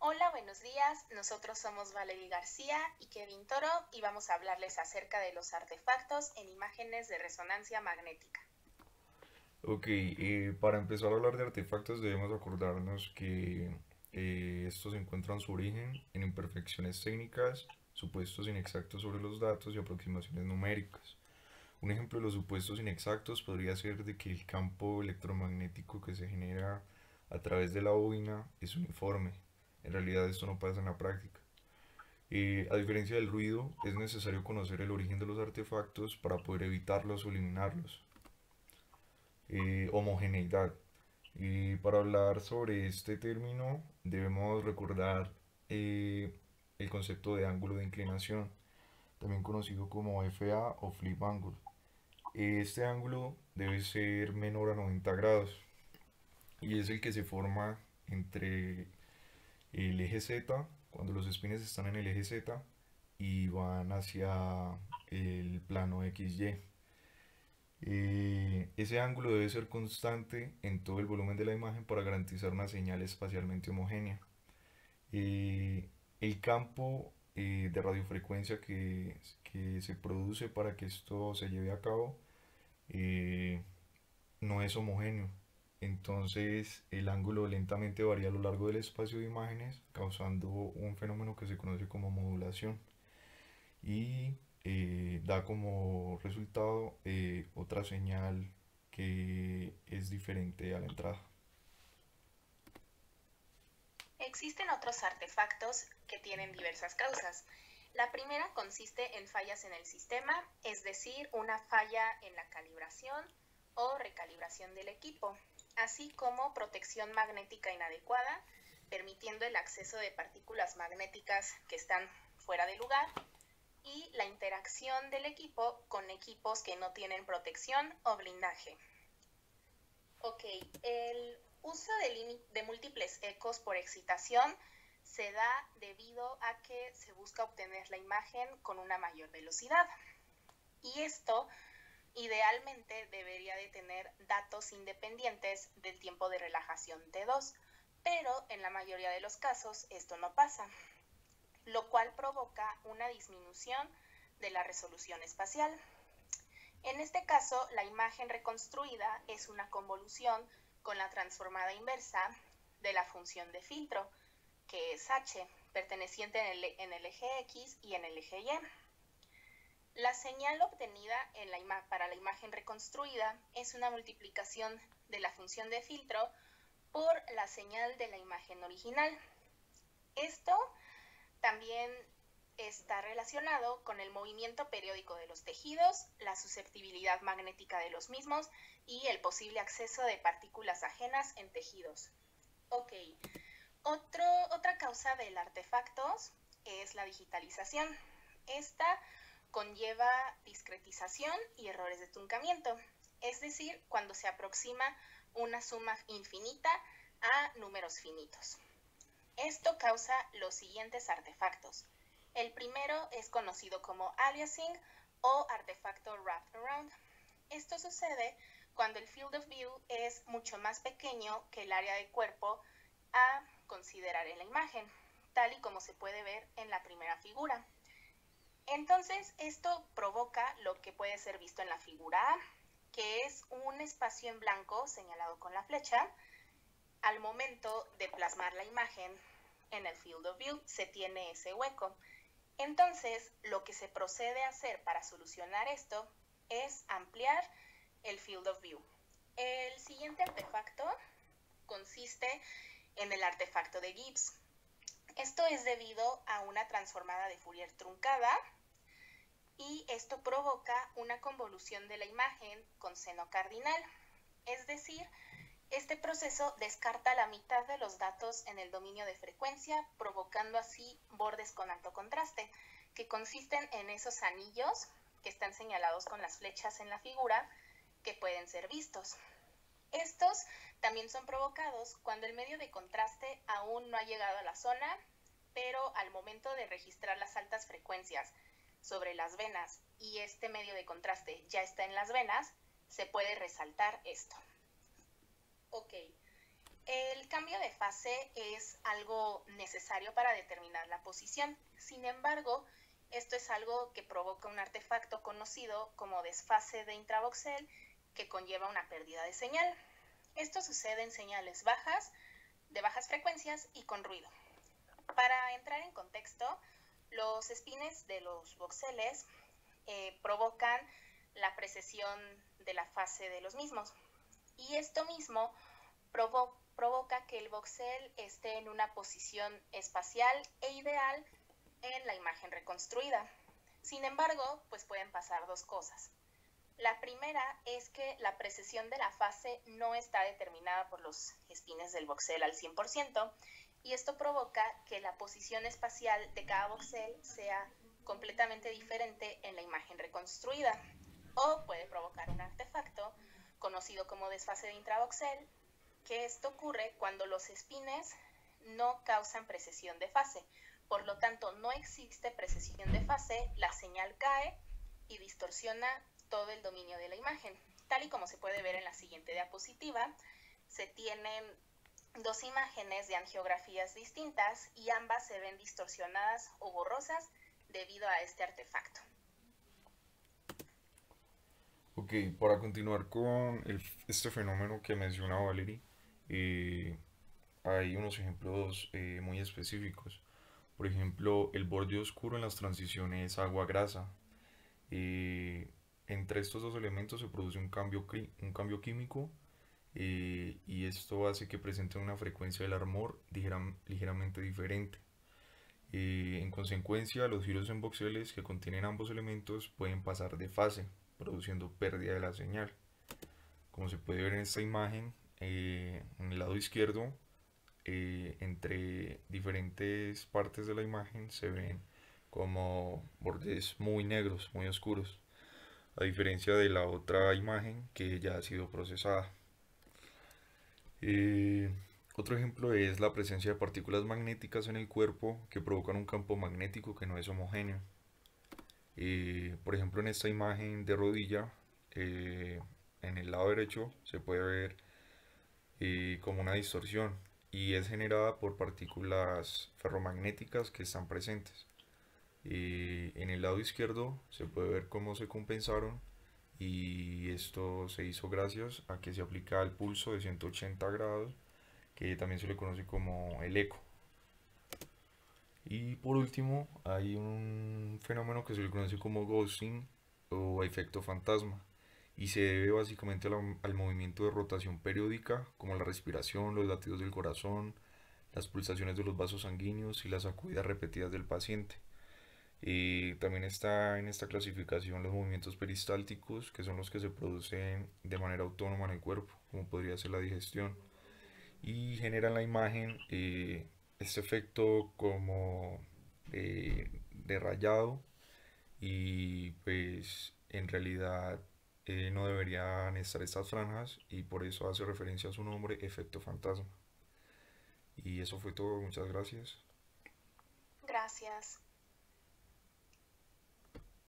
Hola, buenos días. Nosotros somos Valerie García y Kevin Toro y vamos a hablarles acerca de los artefactos en imágenes de resonancia magnética. Ok, para empezar a hablar de artefactos debemos acordarnos que estos encuentran su origen en imperfecciones técnicas, supuestos inexactos sobre los datos y aproximaciones numéricas. Un ejemplo de los supuestos inexactos podría ser de que el campo electromagnético que se genera a través de la bobina es uniforme. En realidad esto no pasa en la práctica. A diferencia del ruido, es necesario conocer el origen de los artefactos para poder evitarlos o eliminarlos. Homogeneidad. Y para hablar sobre este término debemos recordar eh, el concepto de ángulo de inclinación, también conocido como FA o flip angle. Este ángulo debe ser menor a 90 grados y es el que se forma entre el eje Z, cuando los espines están en el eje Z y van hacia el plano XY. Ese ángulo debe ser constante en todo el volumen de la imagen para garantizar una señal espacialmente homogénea. El campo de radiofrecuencia que se produce para que esto se lleve a cabo eh, no es homogéneo. Entonces el ángulo lentamente varía a lo largo del espacio de imágenes, causando un fenómeno que se conoce como modulación y da como resultado otra señal que es diferente a la entrada. Existen otros artefactos que tienen diversas causas. La primera consiste en fallas en el sistema, es decir, una falla en la calibración o recalibración del equipo, así como protección magnética inadecuada, permitiendo el acceso de partículas magnéticas que están fuera de lugar, y la interacción del equipo con equipos que no tienen protección o blindaje. Ok, el uso de múltiples ecos por excitación se da debido a que se busca obtener la imagen con una mayor velocidad. Y esto idealmente debería de tener datos independientes del tiempo de relajación T2, pero en la mayoría de los casos esto no pasa, lo cual provoca una disminución de la resolución espacial. En este caso, la imagen reconstruida es una convolución con la transformada inversa de la función de filtro, que es h, perteneciente en el eje x y en el eje y. La señal obtenida para la imagen reconstruida es una multiplicación de la función de filtro por la señal de la imagen original. Esto también está relacionado con el movimiento periódico de los tejidos, la susceptibilidad magnética de los mismos y el posible acceso de partículas ajenas en tejidos. Ok, otra causa del artefactos es la digitalización. Esta conlleva discretización y errores de truncamiento, es decir, cuando se aproxima una suma infinita a números finitos. Esto causa los siguientes artefactos. El primero es conocido como aliasing o artefacto wraparound. Esto sucede cuando el field of view es mucho más pequeño que el área de cuerpo a considerar en la imagen, tal y como se puede ver en la primera figura. Entonces, esto provoca lo que puede ser visto en la figura A, que es un espacio en blanco señalado con la flecha. Al momento de plasmar la imagen en el field of view se tiene ese hueco. Entonces, lo que se procede a hacer para solucionar esto es ampliar el field of view. El siguiente artefacto consiste en el artefacto de Gibbs. Esto es debido a una transformada de Fourier truncada y esto provoca una convolución de la imagen con seno cardinal. Es decir, este proceso descarta la mitad de los datos en el dominio de frecuencia, provocando así bordes con alto contraste, que consisten en esos anillos que están señalados con las flechas en la figura, que pueden ser vistos. Estos también son provocados cuando el medio de contraste aún no ha llegado a la zona, pero al momento de registrar las altas frecuencias sobre las venas y este medio de contraste ya está en las venas, se puede resaltar esto. Ok, el cambio de fase es algo necesario para determinar la posición. Sin embargo, esto es algo que provoca un artefacto conocido como desfase de intravoxel que conlleva una pérdida de señal. Esto sucede en señales bajas, de bajas frecuencias y con ruido. Para entrar en contexto, los espines de los voxeles provocan la precesión de la fase de los mismos. Y esto mismo provoca que el voxel esté en una posición espacial e ideal en la imagen reconstruida. Sin embargo, pues pueden pasar dos cosas. La primera es que la precesión de la fase no está determinada por los espines del voxel al 100%, y esto provoca que la posición espacial de cada voxel sea completamente diferente en la imagen reconstruida, o puede provocar un artefacto conocido como desfase de intravoxel, que esto ocurre cuando los espines no causan precesión de fase. Por lo tanto, no existe precesión de fase, la señal cae y distorsiona todo el dominio de la imagen. Tal y como se puede ver en la siguiente diapositiva, se tienen dos imágenes de angiografías distintas y ambas se ven distorsionadas o borrosas debido a este artefacto. Ok, para continuar con este fenómeno que menciona Valerie, eh, hay unos ejemplos muy específicos. Por ejemplo, el borde oscuro en las transiciones agua-grasa. Eh, Entre estos dos elementos se produce un cambio químico, y esto hace que presenten una frecuencia del armor ligeramente diferente. En consecuencia, los giros en voxeles que contienen ambos elementos pueden pasar de fase, produciendo pérdida de la señal. Como se puede ver en esta imagen, en el lado izquierdo, entre diferentes partes de la imagen se ven como bordes muy negros, muy oscuros, a diferencia de la otra imagen que ya ha sido procesada. Eh, Otro ejemplo es la presencia de partículas magnéticas en el cuerpo que provocan un campo magnético que no es homogéneo. Por ejemplo, en esta imagen de rodilla, eh, en el lado derecho se puede ver como una distorsión, y es generada por partículas ferromagnéticas que están presentes. En el lado izquierdo se puede ver cómo se compensaron, y esto se hizo gracias a que se aplica el pulso de 180 grados, que también se le conoce como el eco. Y por último, hay un fenómeno que se le conoce como ghosting o efecto fantasma, y se debe básicamente al movimiento de rotación periódica, como la respiración, los latidos del corazón, las pulsaciones de los vasos sanguíneos y las sacudidas repetidas del paciente. También está en esta clasificación los movimientos peristálticos, que son los que se producen de manera autónoma en el cuerpo, como podría ser la digestión, y generan la imagen, este efecto como de rayado, y pues en realidad no deberían estar estas franjas, y por eso hace referencia a su nombre, efecto fantasma. Y eso fue todo, muchas gracias. Gracias.